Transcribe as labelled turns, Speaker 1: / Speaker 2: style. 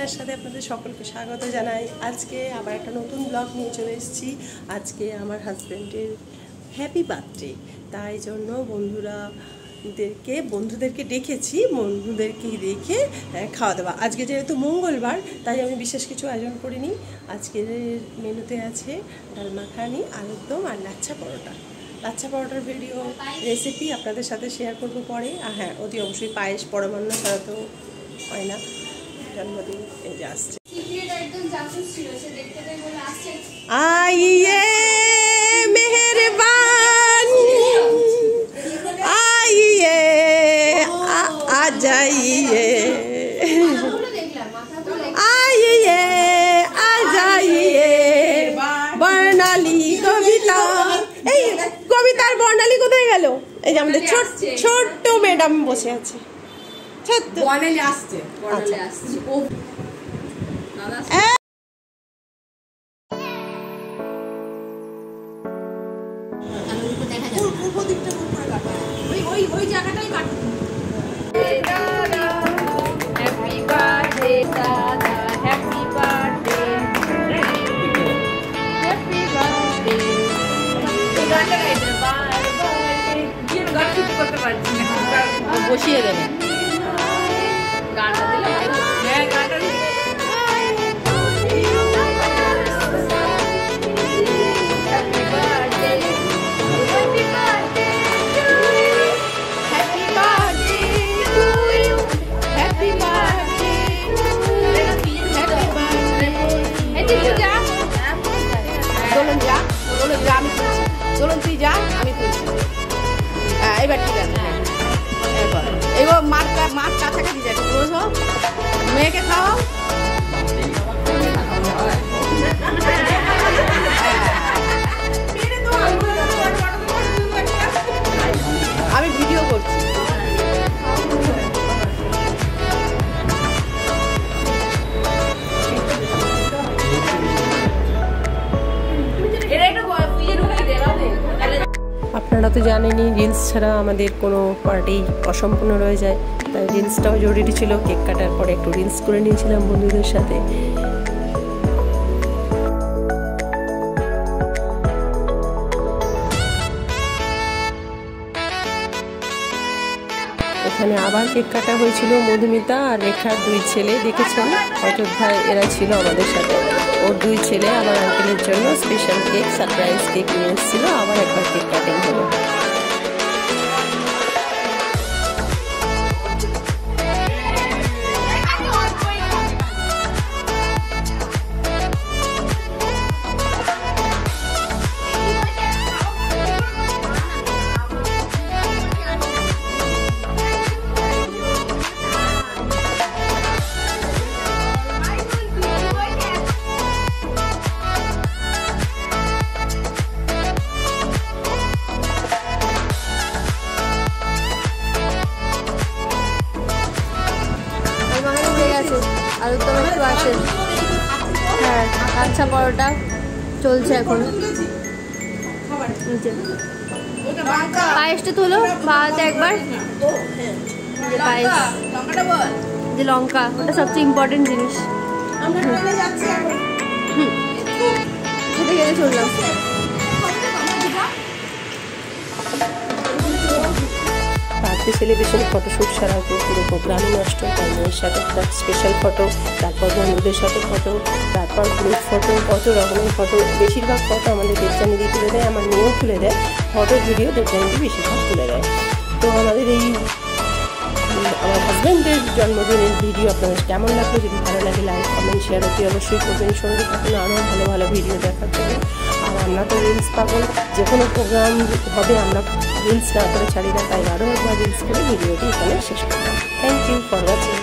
Speaker 1: রান্নার সাথে আপনাদের সকলকে স্বাগত জানাই। আজকে আবার একটা নতুন ব্লগ নিয়ে চলে এসেছি। আজকে আমার হাজব্যান্ডের হ্যাপি বার্থডে, তাই জন্য বন্ধুদেরকে ডেকেছি, বন্ধুদেরকে রেখে খাওয়া দাওয়া। আজকে যেহেতু মঙ্গলবার, তাই আমি বিশেষ কিছু আয়োজন করিনি। আজকের মেনুতে আছে ডাল মাখানি, আলুর দম আর লাচ্ছা পরোটা। লাচ্ছা পরোটার ভিডিও রেসিপি আপনাদের সাথে শেয়ার করবো পরে। আর হ্যাঁ, অতি অবশ্যই পায়েস পরমান্ন ছাড়া তো হয় না। জন্মদিন এই যে আসছে। आइए मेहरबान, आइए आ जाइए, आइए आ जाइए। বর্ণালী কবিতা, এই কবিতার বর্ণালী কোথায় গেল? এই যে আমাদের ছোট্ট ম্যাডাম বসে আছে। ছোট্ট বর্ণালী আসছে, বর্ণালী আসছে। ও বসিয়ে দেবে গানটা দিলে। হ্যাঁ, গানটা দিলে। চলুন তুই যা, আমি তুলছি। এবার ঠিক আছে। এবার মার কাছাকাছি দিয়ে যায়, রোজ হোক মেয়েকে খাও। আমি ভিডিও করছি। আপনারা তো জানেনই, রিলস ছাড়া আমাদের কোনো পার্টি অসম্পূর্ণ রয়ে যায়, তাই রিলসটাও জরুরি ছিল। কেক কাটার পরে একটু রিলস করে নিয়েছিলাম বন্ধুদের সাথে। এখানে আবার কেক কাটা হয়েছিল। মধুমিতা আর রেখার দুই ছেলে, দেখেছেন অযোধ্যায় এরা ছিল আমাদের সাথে। ওর দুই ছেলে আমার আঙ্কেলের জন্য স্পেশাল কেক, সারপ্রাইজ কেক নিয়ে এসেছিল। আবার একবার কেক কাটিং হলো। আলুর দম একটু আছে। হ্যাঁ, আচ্ছা, পরোটা চলছে এখন। পায়েসটা তোলো ভাতে একবার। পায়েস, যে লঙ্কা, ওটা সবচেয়ে ইম্পর্টেন্ট জিনিস। খেতে খেতে চললাম। বার্থডে সেলিব্রেশন ফটোশ্যুট ছাড়াও পুরো প্রোগ্রামই নষ্ট। তাই মেয়ের সাথে একটা স্পেশাল ফটো, তারপর বন্ধুদের সাথে ফটো, তারপর গ্রুপ ফটো, কত রকমের ফটো। বেশিরভাগ ফটো আমাদের দেবজানিদি তুলে দেয়, আমার মেয়েও তুলে দেয়। ফটো ভিডিও দেবজানিদি বেশিরভাগ তুলে দেয়। তো আমাদের এই আমার হাজব্যান্ডের জন্মদিনের ভিডিও আপনাদের কেমন লাগলো? যদি ভালো লাগে লাইক, কমেন্ট, শেয়ার অতি অবশ্যই করবেন। সঙ্গে থাকুন আরও ভালো ভালো ভিডিও দেখার জন্য। আর আমরা তো রিলস পাগল, যে কোনো প্রোগ্রাম হবে আমরা রিলস না করে ছাড়ি না, তাই আরও একবার রিলস করে ভিডিওটি এখানে শেষ করলাম। Thank you for watching.